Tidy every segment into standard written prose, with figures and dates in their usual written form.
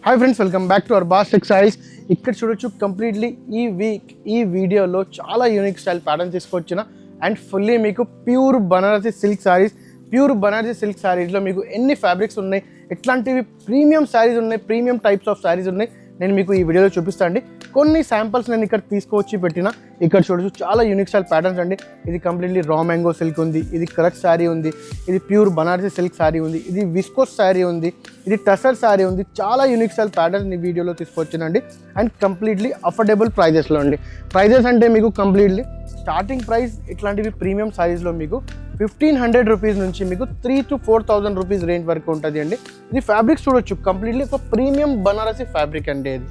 Hi friends, welcome back to Arbas textiles. ఇక్కడ చూడొచ్చు completely ఈ వీడియోలో చాలా యూనిక్ స్టైల్ ప్యాటర్న్ తీసుకొచ్చిన అండ్ ఫుల్లీ మీకు ప్యూర్ బనారసి సిల్క్ శారీస్లో మీకు ఎన్ని ఫ్యాబ్రిక్స్ ఉన్నాయి, ఎట్లాంటివి ప్రీమియం శారీస్ ఉన్నాయి, ప్రీమియం టైప్స్ ఆఫ్ శారీస్ ఉన్నాయి, నేను మీకు ఈ వీడియోలో చూపిస్తాను అండి. కొన్ని శాంపిల్స్ నేను ఇక్కడ తీసుకువచ్చి పెట్టిన. ఇక్కడ చూడొచ్చు చాలా యూనిక్ స్టైల్ ప్యాటర్న్స్ అండి. ఇది కంప్లీట్లీ రా మ్యాంగో సిల్క్ ఉంది, ఇది కరచ్ శారీ ఉంది, ఇది ప్యూర్ బనారసి సిల్క్ శారీ ఉంది, ఇది విస్కోస్ శారీ ఉంది, ఇది టసర్ శారీ ఉంది. చాలా యూనిక్ స్టైల్ ప్యాటర్న్స్ ఈ వీడియోలో తీసుకొచ్చానండి అండ్ కంప్లీట్లీ అఫోర్డబుల్ ప్రైజెస్లో అండి. ప్రైజెస్ అంటే మీకు కంప్లీట్లీ స్టార్టింగ్ ప్రైస్ ఇట్లాంటివి ప్రీమియం శారీస్లో మీకు 1500 రూపీస్ నుంచి మీకు 3,000 to 4,000 రూపీస్ రేంజ్ వరకు ఉంటుంది అండి. ఇది ఫ్యాబ్రిక్స్ చూడొచ్చు, కంప్లీట్లీ ఒక ప్రీమియం బనారసి ఫ్యాబ్రిక్ అండి ఇది.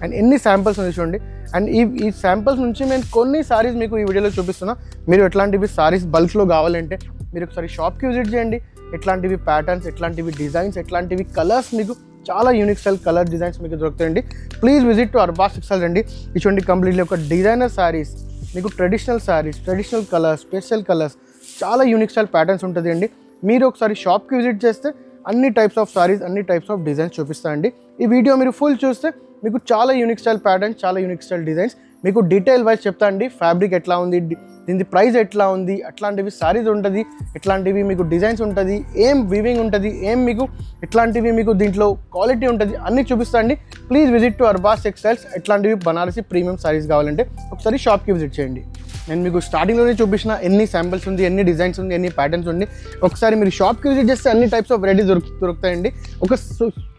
అండ్ ఎన్ని శాంపిల్స్ ఉంది చూడండి. అండ్ ఈ శాంపిల్స్ నుంచి నేను కొన్ని సారీస్ మీకు ఈ వీడియోలో చూపిస్తున్నా. మీరు ఎట్లాంటివి సారీస్ బల్క్లో కావాలంటే మీరు ఒకసారి షాప్కి విజిట్ చేయండి. ఎట్లాంటివి ప్యాటర్న్స్, ఎట్లాంటివి డిజైన్స్, ఎట్లాంటివి కలర్స్, మీకు చాలా యూనిక్ స్టైల్ కలర్ డిజైన్స్ మీకు దొరుకుతాయండి. Please visit to Arbas textiles అండి. ఇటువంటి కంప్లీట్లీ ఒక డిజైనర్ సారీస్, మీకు traditional saris, traditional colours, special colours, చాలా యూనిక్ స్టైల్ ప్యాటర్న్స్ ఉంటుంది అండి. మీరు ఒకసారి షాప్కి విజిట్ చేస్తే అన్ని టైప్స్ ఆఫ్ సారీస్, అన్ని టైప్స్ ఆఫ్ డిజైన్స్ చూపిస్తాను అండి. ఈ వీడియో మీరు ఫుల్ చూస్తే మీకు చాలా యూనిక్ స్టైల్ ప్యాటర్న్స్, చాలా యూనిక్ స్టైల్ డిజైన్స్ మీకు డీటెయిల్ వైజ్ చెప్తా అండి. ఫ్యాబ్రిక్ ఎట్లా ఉంది, దీని ప్రైస్ ఎట్లా ఉంది, అట్లాంటివి సారీస్ ఉంటుంది, ఎట్లాంటివి మీకు డిజైన్స్ ఉంటుంది, ఏం వీవింగ్ ఉంటుంది, ఏం మీకు ఎట్లాంటివి మీకు దీంట్లో క్వాలిటీ ఉంటుంది, అన్నీ చూపిస్తా అండి. Please visit to Arbas textiles. ఎట్లాంటివి బనారసి ప్రీమియం సారీస్ కావాలంటే ఒకసారి షాప్కి విజిట్ చేయండి. నేను మీకు స్టార్టింగ్లోనే చూపించిన ఎన్ని శాంపిల్స్ ఉంది, ఎన్ని డిజైన్స్ ఉంది, ఎన్ని ప్యాటర్న్స్ ఉంది. ఒకసారి మీరు షాప్కి విజిట్ చేస్తే అన్ని టైప్స్ ఆఫ్ వెరైటీస్ దొరుకుతాయండి.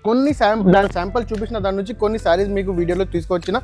కొన్ని శాంపుల్ చూపించిన దాని నుంచి కొన్ని శారీస్ మీకు వీడియోలో తీసుకొచ్చిన.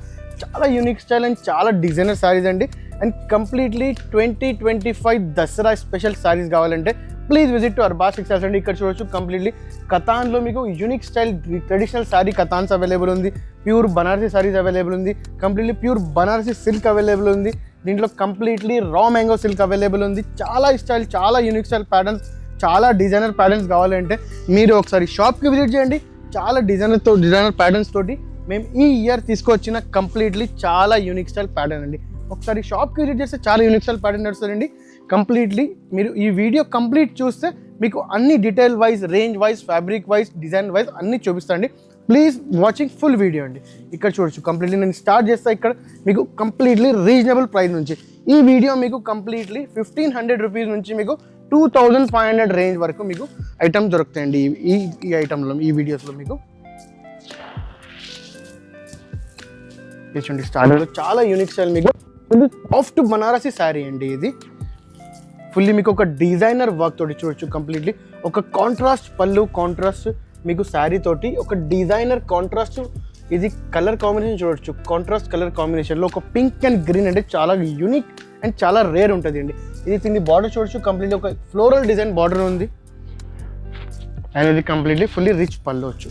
చాలా యూనిక్ స్టైల్ అండ్ చాలా డిజైనర్ శారీస్ అండి. And completely 2025 Dasara special saris కావాలంటే please visit to Arbas textiles అండి. ఇక్కడ చూడొచ్చు కంప్లీట్లీ కతాన్లో మీకు యూనిక్ స్టైల్ ట్రెడిషనల్ శారీ కతాన్స్ అవైలబుల్ ఉంది, ప్యూర్ బనారసి శారీస్ అవైలబుల్ ఉంది, completely pure Banarasi silk available ఉంది, దీంట్లో completely raw mango silk available ఉంది. చాలా స్టైల్, చాలా యూనిక్ స్టైల్ ప్యాటర్న్స్, చాలా డిజైనర్ ప్యాటర్న్స్ కావాలంటే మీరు ఒకసారి షాప్కి విజిట్ చేయండి. చాలా డిజైనర్ ప్యాటర్న్స్ తోటి మేము ఈ ఇయర్ తీసుకొచ్చిన కంప్లీట్లీ చాలా యూనిక్ స్టైల్ ప్యాటర్న్ అండి. ఒకసారి షాప్కి విజిట్ చేస్తే చాలా యూనిక్ స్టైల్ ప్యాటర్న్ నడుస్తుందండి. కంప్లీట్లీ మీరు ఈ వీడియో కంప్లీట్ చూస్తే మీకు అన్ని detail wise, range wise, fabric wise, design wise అన్నీ చూపిస్తాండి. ప్లీజ్ వాచింగ్ ఫుల్ వీడియో అండి. ఇక్కడ చూడొచ్చు కంప్లీట్లీ నేను స్టార్ట్ చేస్తా. ఇక్కడ మీకు కంప్లీట్లీ రీజనబుల్ ప్రైస్ నుంచి ఈ వీడియో మీకు కంప్లీట్లీ 1500 రూపీస్ నుంచి మీకు 2500 రేంజ్ వరకు మీకు ఐటమ్స్ దొరుకుతాయండి. ఈ ఐటమ్లో, ఈ వీడియోస్లో మీకు చూడండి. స్టార్టింగ్లో చాలా యూనిక్ స్టైల్ మీకు సాఫ్ట్ బనారసి శారీ అండి. ఇది ఫుల్లీ మీకు ఒక డిజైనర్ వర్క్ తోటి చూడొచ్చు. కంప్లీట్లీ ఒక కాంట్రాస్ట్ పళ్ళు, కాంట్రాస్ట్ మీకు శారీ తోటి ఒక డిజైనర్ కాంట్రాస్ట్. ఇది కలర్ కాంబినేషన్ చూడొచ్చు, కాంట్రాస్ట్ కలర్ కాంబినేషన్లో ఒక పింక్ అండ్ గ్రీన్ అంటే చాలా యూనిక్ అండ్ చాలా రేర్ ఉంటుంది అండి. ఇది బార్డర్ చూడొచ్చు, కంప్లీట్లీ ఒక ఫ్లోరల్ డిజైన్ బార్డర్ ఉంది. అండ్ ఇది కంప్లీట్లీ ఫుల్లీ రిచ్ పళ్ళు వచ్చు.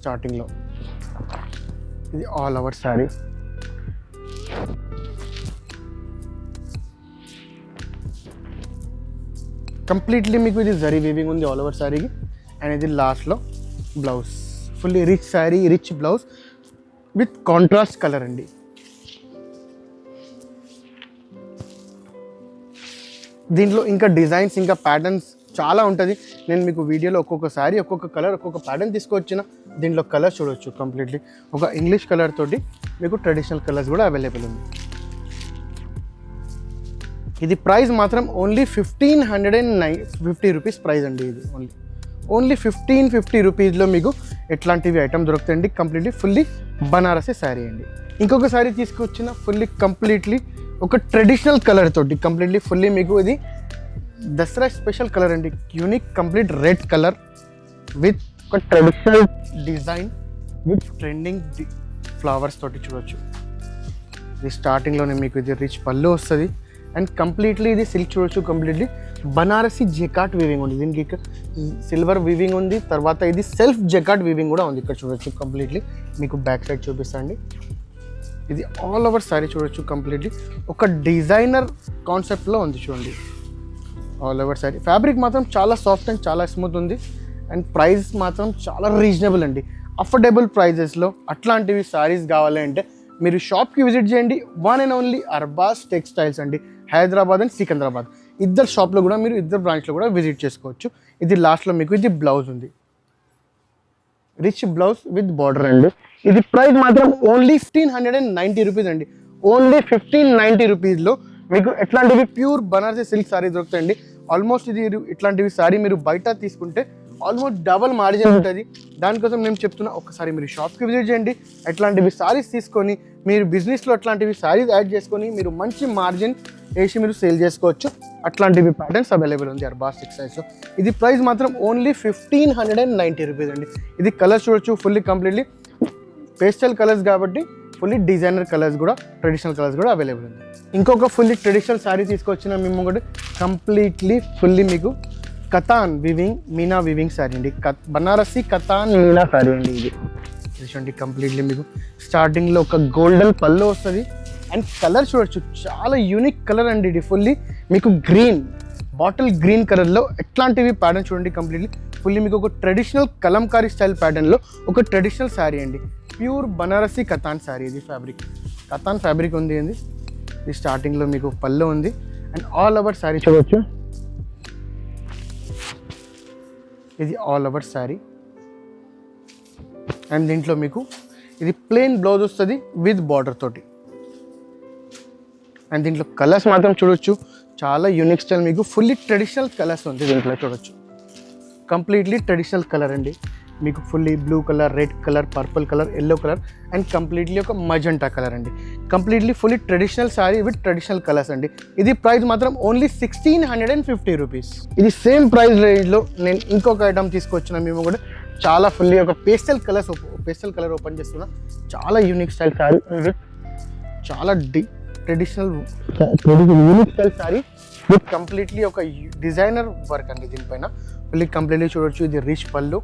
స్టార్టింగ్లో ఇది ఆల్ ఓవర్ శారీ. కంప్లీట్లీ మీకు ఇది జరీ వీవింగ్ ఉంది ఆల్ ఓవర్ శారీకి. అండ్ ఇది లాస్ట్లో blouse, fully rich sari, rich blouse with contrast colour అండి. దీంట్లో ఇంకా డిజైన్స్, ఇంకా ప్యాటర్న్స్ చాలా ఉంటుంది. నేను మీకు వీడియోలో ఒక్కొక్క శారీ, ఒక్కొక్క కలర్, ఒక్కొక్క ప్యాటర్న్ తీసుకొచ్చిన. దీంట్లో కలర్ చూడవచ్చు, కంప్లీట్లీ ఒక ఇంగ్లీష్ కలర్ తోటి మీకు ట్రెడిషనల్ కలర్స్ కూడా అవైలబుల్ ఉంది. ఇది ప్రైస్ మాత్రం ఓన్లీ 1550 రూపీస్ ప్రైస్ అండి. ఇది ఓన్లీ 1550 రూపీస్లో మీకు ఎట్లాంటివి ఐటమ్ దొరుకుతాయండి. కంప్లీట్లీ ఫుల్లీ బనారసి శారీ అండి. ఇంకొక శారీ తీసుకొచ్చిన ఫుల్లీ కంప్లీట్లీ ఒక ట్రెడిషనల్ కలర్ తోటి, కంప్లీట్లీ ఫుల్లీ మీకు ఇది దసరా స్పెషల్ కలర్ అండి. Unique complete red colour with ఒక traditional design with trending flowers తోటి చూడవచ్చు. ఇది స్టార్టింగ్లోనే మీకు ఇది రిచ్ పళ్ళు వస్తుంది. అండ్ కంప్లీట్లీ ఇది సిల్క్ చూడొచ్చు, కంప్లీట్లీ బనారసి జెకాట్ వీవింగ్ ఉంది. దీనికి సిల్వర్ వీవింగ్ ఉంది, తర్వాత ఇది సెల్ఫ్ జెకాట్ వీవింగ్ కూడా ఉంది. ఇక్కడ చూడొచ్చు కంప్లీట్లీ మీకు బ్యాక్ సైడ్ చూపిస్తాండి. ఇది ఆల్ ఓవర్ శారీ చూడొచ్చు, కంప్లీట్లీ ఒక డిజైనర్ కాన్సెప్ట్లో ఉంది చూడండి. ఆల్ ఓవర్ శారీ ఫ్యాబ్రిక్ మాత్రం చాలా సాఫ్ట్ అండ్ చాలా స్మూత్ ఉంది. అండ్ ప్రైస్ మాత్రం చాలా రీజనబుల్ అండి. అఫోర్డబుల్ ప్రైజెస్లో అట్లాంటివి శారీస్ కావాలి అంటే మీరు షాప్కి విజిట్ చేయండి. One and only Arbaz textiles అండి, హైదరాబాద్ అండ్ సికింద్రాబాద్. ఇద్దరు షాప్లో కూడా మీరు, ఇద్దరు బ్రాంచ్లో కూడా విజిట్ చేసుకోవచ్చు. ఇది లాస్ట్లో మీకు ఇది బ్లౌజ్ ఉంది. రిచ్ బ్లౌజ్ విత్ బార్డర్ అండి. ఇది ప్రైస్ మాత్రం ఓన్లీ 1590 రూపీస్ అండి. ఓన్లీ 1590 రూపీస్లో మీకు ఎట్లాంటివి ప్యూర్ బనారసి సిల్క్ సారీ దొరుకుతాయండి. ఆల్మోస్ట్ ఇది ఇట్లాంటివి సారీ మీరు బయట తీసుకుంటే ఆల్మోస్ట్ డబల్ మార్జిన్ ఉంటుంది. దానికోసం నేను చెప్తున్నా, ఒకసారి మీరు షాప్కి విజిట్ చేయండి. అట్లాంటివి సారీస్ తీసుకొని మీరు బిజినెస్లో అట్లాంటివి సారీస్ యాడ్ చేసుకొని మీరు మంచి మార్జిన్ వేసి మీరు సేల్ చేసుకోవచ్చు. అట్లాంటివి ప్యాటర్న్స్ అవైలబుల్ ఉంది అర్బాస్ టెక్స్టైల్స్లో. ఇది ప్రైస్ మాత్రం ఓన్లీ 1590 రూపీస్ అండి. ఇది కలర్స్ చూడొచ్చు, ఫుల్లీ కంప్లీట్లీ పేస్టల్ కలర్స్ కాబట్టి ఫుల్లీ డిజైనర్ కలర్స్ కూడా, ట్రెడిషనల్ కలర్స్ కూడా అవైలబుల్ ఉంది. ఇంకొక ఫుల్లీ ట్రెడిషనల్ శారీ తీసుకొచ్చిన మేము కూడా కంప్లీట్లీ ఫుల్లీ మీకు కతాన్ వివింగ్ మీనా వివింగ్ శారీ అండి. బనారసి కతాన్ మీనా శారీ అండి. ఇది చూడండి కంప్లీట్లీ మీకు స్టార్టింగ్లో ఒక గోల్డెన్ పళ్ళు వస్తుంది. అండ్ కలర్ చూడొచ్చు, చాలా యూనిక్ కలర్ అండి. ఇది ఫుల్లీ మీకు గ్రీన్, బాటిల్ గ్రీన్ కలర్లో ఎట్లాంటివి ప్యాటర్న్ చూడండి. కంప్లీట్లీ ఫుల్లీ మీకు ఒక ట్రెడిషనల్ కలంకారీ స్టైల్ ప్యాటర్న్లో ఒక ట్రెడిషనల్ శారీ అండి. ప్యూర్ బనారసి కతాన్ శారీ. ఇది ఫ్యాబ్రిక్ కతాన్ ఫ్యాబ్రిక్ ఉంది అండి. ఇది స్టార్టింగ్లో మీకు పళ్ళు ఉంది. అండ్ ఆల్ ఓవర్ శారీ చూడవచ్చు, ఇది ఆల్ ఓవర్ శారీ. అండ్ దీంట్లో మీకు ఇది ప్లెయిన్ బ్లౌజ్ వస్తుంది విత్ బార్డర్ తోటి. అండ్ దీంట్లో కలర్స్ మాత్రం చూడొచ్చు, చాలా యూనిక్ స్టైల్, మీకు ఫుల్లీ ట్రెడిషనల్ కలర్స్ ఉంది దీంట్లో చూడొచ్చు. కంప్లీట్లీ ట్రెడిషనల్ కలర్ అండి. మీకు fully blue colour, red colour, purple colour, yellow colour and completely ఒక మజంటా కలర్ అండి. Completely fully traditional sari with traditional colours అండి. ఇది ప్రైస్ మాత్రం ఓన్లీ 1650 రూపీస్. ఇది సేమ్ ప్రైస్ రేంజ్లో నేను ఇంకొక ఐటమ్ తీసుకొచ్చిన మేము కూడా చాలా ఫుల్లీ ఒక పేస్టల్ కలర్ ఓపెన్ చేస్తున్నా. చాలా యూనిక్ స్టైల్ శారీ విత్ చాలా traditional unique style sari with completely ఒక డిజైనర్ వర్క్ అండి. దీనిపైన ఫుల్లీ కంప్లీట్లీ చూడొచ్చు, ఇది రిచ్ పళ్ళు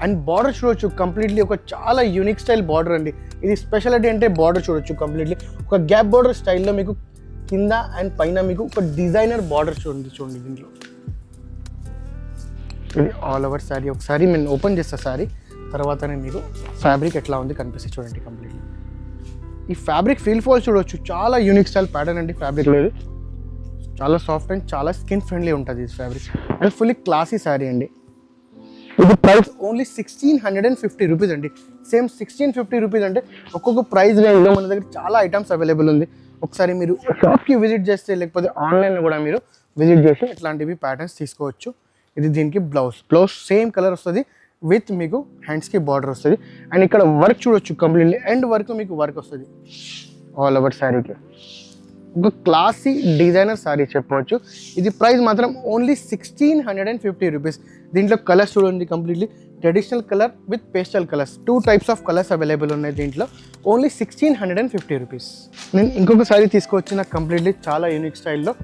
అండ్ బార్డర్ చూడొచ్చు. కంప్లీట్లీ ఒక చాలా యూనిక్ స్టైల్ బార్డర్ అండి. ఇది స్పెషాలిటీ అంటే బార్డర్ చూడొచ్చు, కంప్లీట్లీ ఒక గ్యాప్ బార్డర్ స్టైల్లో మీకు కింద అండ్ పైన మీకు ఒక డిజైనర్ బార్డర్ చూడండి దీంట్లో. ఇది ఆల్ ఓవర్ శారీ. ఒకసారి నేను ఓపెన్ చేస్తా శారీ, తర్వాత నేను మీకు ఫ్యాబ్రిక్ ఎట్లా ఉంది కనిపిస్తుంది చూడండి. కంప్లీట్లీ ఈ ఫ్యాబ్రిక్ ఫీల్ ఫాల్ చూడొచ్చు, చాలా యూనిక్ స్టైల్ ప్యాటర్న్ అండి. ఫ్యాబ్రిక్ లేదు, చాలా సాఫ్ట్ అండ్ చాలా స్కిన్ ఫ్రెండ్లీ ఉంటుంది ఈ fabric. And fully classy sari అండి. ఇది ప్రైస్ ఓన్లీ 1650 రూపీస్ అండి. సేమ్ 1650 రూపీస్ అంటే ఒక్కొక్క ప్రైస్ రేంజ్లో మన దగ్గర చాలా ఐటమ్స్ అవైలబుల్ ఉంది. ఒకసారి మీరు షాప్కి విజిట్ చేస్తే లేకపోతే ఆన్లైన్లో కూడా మీరు విజిట్ చేసి ఇట్లాంటివి ప్యాటర్న్స్ తీసుకోవచ్చు. ఇది దీనికి బ్లౌజ్ సేమ్ కలర్ వస్తుంది విత్ మీకు హ్యాండ్స్కి బార్డర్ వస్తుంది. అండ్ ఇక్కడ వర్క్ చూడొచ్చు, కంప్లీట్లీ ఎండ్ వరకు మీకు వర్క్ వస్తుంది ఆల్ ఓవర్ శారీకి. ఒక క్లాసీ డిజైనర్ శారీ చెప్పవచ్చు. ఇది ప్రైస్ మాత్రం ఓన్లీ 1650 రూపీస్. దీంట్లో కలర్స్ చూడండి, completely traditional colour with pastel colours, 2 types of colours available ఉన్నాయి దీంట్లో. Only 1650 rupees. నేను ఇంకొక శారీ తీసుకొచ్చిన కంప్లీట్లీ చాలా యూనిక్ స్టైల్లో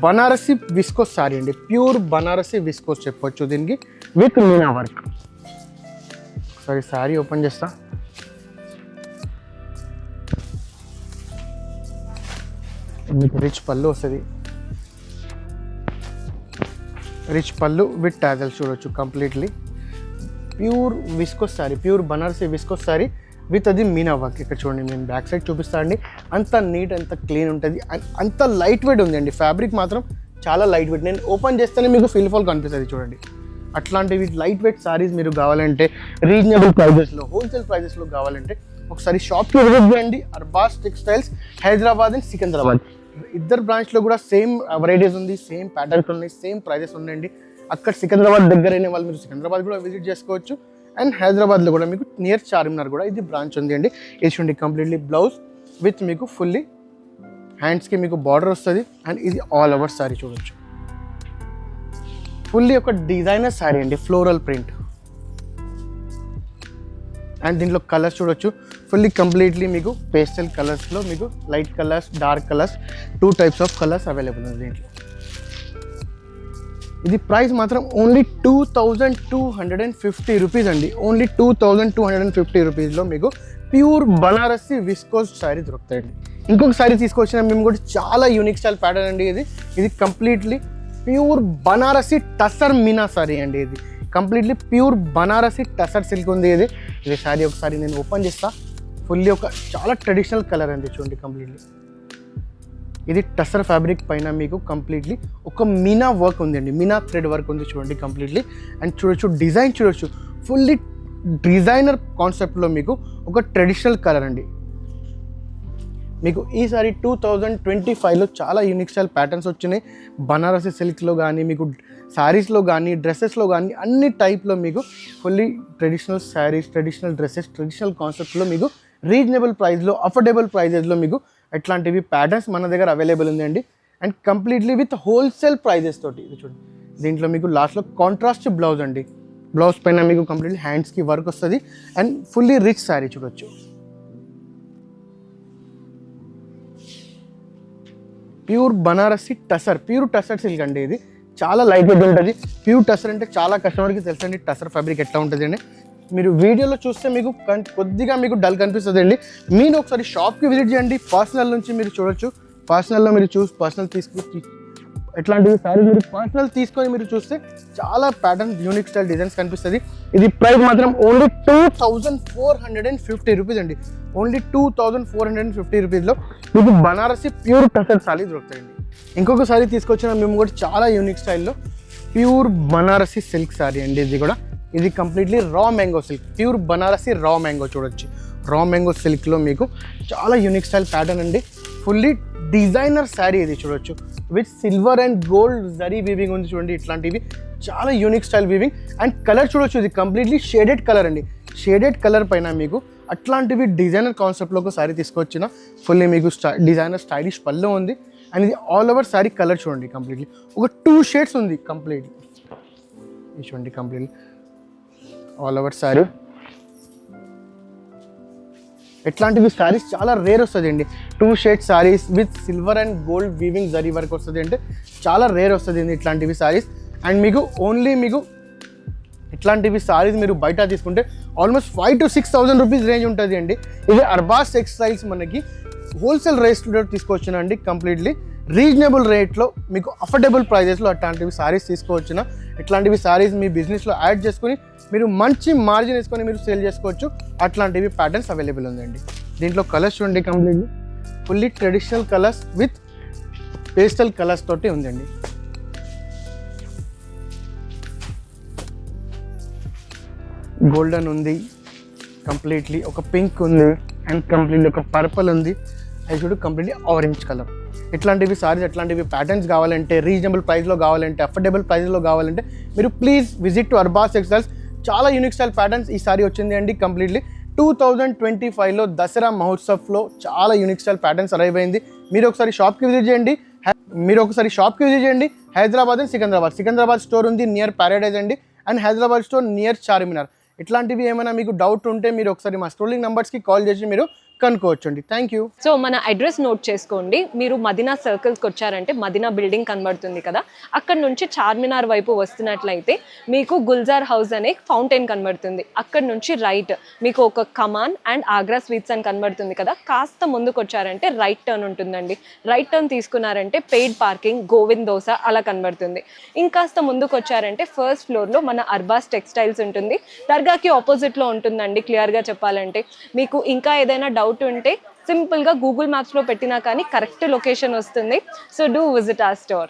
బనారసి విస్కోస్ శారీ అండి. ప్యూర్ బనారసి విస్కోస్ చెప్పవచ్చు దీనికి విత్ మీనా వర్క్. ఒకసారి శారీ ఓపెన్ చేస్తా. మీకు రిచ్ పళ్ళు వస్తుంది, రిచ్ పళ్ళు విత్ టాజల్స్ చూడొచ్చు. Completely pure viscose sari, pure Banarasi viscose sari with అది మీనా వర్క్. ఇక్కడ చూడండి, నేను బ్యాక్ సైడ్ చూపిస్తాను అండి. అంత నీట్, అంత క్లీన్ ఉంటుంది, అంత లైట్ వెయిట్ ఉంది అండి. ఫ్యాబ్రిక్ మాత్రం చాలా లైట్ వెయిట్. నేను ఓపెన్ చేస్తేనే మీకు ఫీల్ ఫాల్ కనిపిస్తుంది చూడండి. అట్లాంటివి లైట్ వెయిట్ శారీస్ మీరు కావాలంటే రీజనబుల్ ప్రైజెస్లో, హోల్సేల్ ప్రైజెస్లో కావాలంటే ఒకసారి షాప్కి విజిట్ చేయండి. Arbaz textiles, Hyderabad and Secunderabad. ఇద్దరు బ్రాంచ్లో కూడా సేమ్ వెరైటీస్ ఉంది, సేమ్ ప్యాటర్న్స్ ఉన్నాయి, సేమ్ ప్రైజెస్ ఉన్నాయండి. అక్కడ సికింద్రాబాద్ దగ్గరైన వాళ్ళు మీరు సికింద్రాబాద్ కూడా విజిట్ చేసుకోవచ్చు. అండ్ హైదరాబాద్లో కూడా మీకు నియర్ చార్మినార్ కూడా ఇది బ్రాంచ్ ఉంది అండి. ఇది చూడండి, కంప్లీట్లీ బ్లౌజ్ విత్ మీకు ఫుల్లీ హ్యాండ్స్కి మీకు బార్డర్ వస్తుంది. అండ్ ఇది ఆల్ ఓవర్ శారీ చూడొచ్చు, ఫుల్లీ ఒక డిజైనర్ శారీ అండి, ఫ్లోరల్ ప్రింట్. అండ్ దీంట్లో కలర్స్ చూడొచ్చు, ఫుల్లీ కంప్లీట్లీ మీకు పేస్టల్ కలర్స్లో మీకు light colours, dark colours, 2 types of colours available ఉంది దీంట్లో. ఇది ప్రైస్ మాత్రం ఓన్లీ 2250 రూపీస్ అండి. ఓన్లీ 2250 రూపీస్లో మీకు ప్యూర్ బనారసి విస్కోస్ శారీ దొరుకుతాయండి. ఇంకొక శారీ తీసుకొచ్చిన మేము కూడా చాలా యూనిక్ స్టైల్ ప్యాటర్న్ అండి. ఇది కంప్లీట్లీ ప్యూర్ బనారసి టసర్ మీనా శారీ అండి. ఇది completely pure Banarasi tussar silk ఉంది. ఇది శారీ ఒకసారి నేను ఓపెన్ చేస్తా. ఫుల్లీ ఒక చాలా ట్రెడిషనల్ కలర్ అండి చూడండి. కంప్లీట్లీ ఇది టసర్ ఫ్యాబ్రిక్ పైన మీకు కంప్లీట్లీ ఒక మీనా వర్క్ ఉంది అండి, మీనా థ్రెడ్ వర్క్ ఉంది చూడండి కంప్లీట్లీ. అండ్ చూడొచ్చు డిజైన్ చూడొచ్చు, ఫుల్లీ డిజైనర్ కాన్సెప్ట్లో మీకు ఒక ట్రెడిషనల్ కలర్ అండి. మీకు ఈసారి 2025లో చాలా యూనిక్ స్టైల్ ప్యాటర్న్స్ వచ్చినాయి. బనారసి సిల్క్లో కానీ, మీకు శారీస్లో కానీ, డ్రెస్సెస్లో కానీ అన్ని టైప్లో మీకు fully traditional saris, traditional dresses, traditional కాన్సెప్ట్లో మీకు రీజనబుల్ ప్రైస్లో, అఫోర్డబుల్ ప్రైజెస్లో మీకు అట్లాంటివి ప్యాటర్న్స్ మన దగ్గర అవైలబుల్ ఉందండి. And completely with wholesale prices తోటి. ఇది చూడండి, దీంట్లో మీకు లాస్ట్లో కాంట్రాస్ట్ బ్లౌజ్ అండి. బ్లౌజ్ పైన మీకు కంప్లీట్లీ హ్యాండ్స్కి వర్క్ వస్తుంది అండ్ ఫుల్లీ రిచ్ శారీ చూడొచ్చు. Pure Banarasi tussar, pure tussar silk అండి. ఇది చాలా లైట్ వెయిట్ ఉంటుంది. ప్యూర్ టసర్ అంటే చాలా కస్టమర్కి తెలుసండి టసర్ ఫ్యాబ్రిక్ ఎట్లా ఉంటుంది అండి. మీరు వీడియోలో చూస్తే మీకు కొద్దిగా మీకు డల్ కనిపిస్తుంది అండి. మీరు ఒకసారి షాప్కి విజిట్ చేయండి. పర్సనల్ నుంచి మీరు చూడొచ్చు. పర్సనల్లో మీరు పర్సనల్ తీసుకుని ఎట్లాంటివి సారీ మీరు పర్సనల్ తీసుకొని మీరు చూస్తే చాలా ప్యాటర్న్ యూనిక్ స్టైల్ డిజైన్స్ కనిపిస్తుంది. ఇది ప్రైస్ మాత్రం ఓన్లీ 2450 రూపీస్ అండి. ఓన్లీ 2450 రూపీస్లో మీకు బనారసి ప్యూర్ టసర్ సారీ దొరుకుతాయండి. ఇంకొక సారీ తీసుకొచ్చిన మేము కూడా చాలా యూనిక్ స్టైల్లో ప్యూర్ బనారసి సిల్క్ సారీ అండి. ఇది completely raw mango silk, pure Banarasi raw mango చూడొచ్చు. రా మ్యాంగో సిల్క్లో మీకు చాలా యూనిక్ స్టైల్ ప్యాటర్న్ అండి. ఫుల్లీ డిజైనర్ శారీ ఇది చూడొచ్చు. With silver and gold zari weaving ఉంది చూడండి. ఇట్లాంటివి చాలా unique style weaving and colour చూడొచ్చు. ఇది కంప్లీట్లీ షేడెడ్ కలర్ అండి. షేడెడ్ కలర్ పైన మీకు అట్లాంటివి డిజైనర్ కాన్సెప్ట్లో ఒక శారీ తీసుకొచ్చిన ఫుల్లీ మీకు డిజైనర్ స్టైలిష్ పళ్ళు ఉంది. అండ్ ఇది ఆల్ ఓవర్ శారీ కలర్ చూడండి. కంప్లీట్లీ ఒక 2 షేడ్స్ ఉంది కంప్లీట్లీ. ఇది చూడండి కంప్లీట్లీ ఆల్ ఓవర్ శారీ. ఎట్లాంటివి శారీస్ చాలా రేర్ వస్తుంది అండి. 2 shade saris with silver and gold weaving zari work వస్తుంది అంటే చాలా రేర్ వస్తుంది అండి ఇట్లాంటివి శారీస్. అండ్ మీకు ఓన్లీ మీకు ఇట్లాంటివి శారీస్ మీరు బయట తీసుకుంటే ఆల్మోస్ట్ 5,000 to 6,000 రూపీస్ రేంజ్ ఉంటుంది అండి. ఇది అర్బాస్ టెక్స్టైల్స్ మనకి హోల్సేల్ రేట్స్లో తీసుకొచ్చినండి. కంప్లీట్లీ రీజనబుల్ రేట్లో మీకు అఫోర్డబుల్ ప్రైజెస్లో అట్లాంటివి శారీస్ తీసుకొచ్చిన. ఇట్లాంటివి శారీస్ మీ బిజినెస్లో యాడ్ చేసుకొని మీరు మంచి మార్జిన్ వేసుకొని మీరు సేల్ చేసుకోవచ్చు. అట్లాంటివి ప్యాటర్న్స్ అవైలబుల్ ఉందండి. దీంట్లో కలర్స్ చూడండి. Completely fully traditional colours with pastel colours తోటి ఉందండి. గోల్డెన్ ఉంది, కంప్లీట్లీ ఒక పింక్ ఉంది అండ్ కంప్లీట్లీ ఒక పర్పుల్ ఉంది. అది చూడు కంప్లీట్లీ ఆరెంజ్ కలర్. ఇట్లాంటివి సారీస్, అట్లాంటివి ప్యాటర్న్స్ కావాలంటే, రీజనబుల్ ప్రైస్లో కావాలంటే, అఫోర్డబుల్ ప్రైస్లో కావాలంటే మీరు please visit to Arbas textiles. చాలా యూనిక్ స్టైల్ ప్యాటర్న్స్ ఈ సారీ వచ్చింది అండి. కంప్లీట్లీ 2025లో దసరా మహోత్సవ్లో చాలా యూనిక్ స్టైల్ ప్యాటర్న్స్ అరైవ్ అయింది. మీరు ఒకసారి షాప్కి విజిట్ చేయండి. హైదరాబాద్ అండ్ సికింద్రాబాద్ స్టోర్ ఉంది నియర్ ప్యారడైజ్ అండి. And Hyderabad store near Charminar. ఇట్లాంటివి ఏమైనా మీకు డౌట్ ఉంటే మీరు ఒకసారి మా స్క్రోలింగ్ నెంబర్స్కి కాల్ చేసి మీరు కనుక్కోవచ్చండి. Thank you. సో మన అడ్రస్ నోట్ చేసుకోండి. మీరు మదీనా సర్కిల్స్కి వచ్చారంటే మదీనా బిల్డింగ్ కనబడుతుంది కదా, అక్కడ నుంచి చార్మినార్ వైపు వస్తున్నట్లయితే మీకు గుల్జార్ హౌస్ అనే ఫౌంటైన్ కనబడుతుంది. అక్కడ నుంచి రైట్ మీకు ఒక కమాన్ అండ్ ఆగ్రా స్వీట్స్ అని కనబడుతుంది కదా, కాస్త ముందుకు వచ్చారంటే రైట్ టర్న్ ఉంటుందండి. రైట్ టర్న్ తీసుకున్నారంటే పెయిడ్ పార్కింగ్, గోవింద్ దోస అలా కనబడుతుంది. ఇంకాస్త ముందుకు వచ్చారంటే ఫస్ట్ ఫ్లోర్లో మన అర్బాస్ టెక్స్టైల్స్ ఉంటుంది. దర్గాకి ఆపోజిట్లో ఉంటుందండి. క్లియర్గా చెప్పాలంటే మీకు ఇంకా ఏదైనా డౌట్ ఉంటే సింపుల్గా గూగుల్ మ్యాప్స్లో పెట్టినా కానీ కరెక్ట్ లొకేషన్ వస్తుంది. So do visit our store.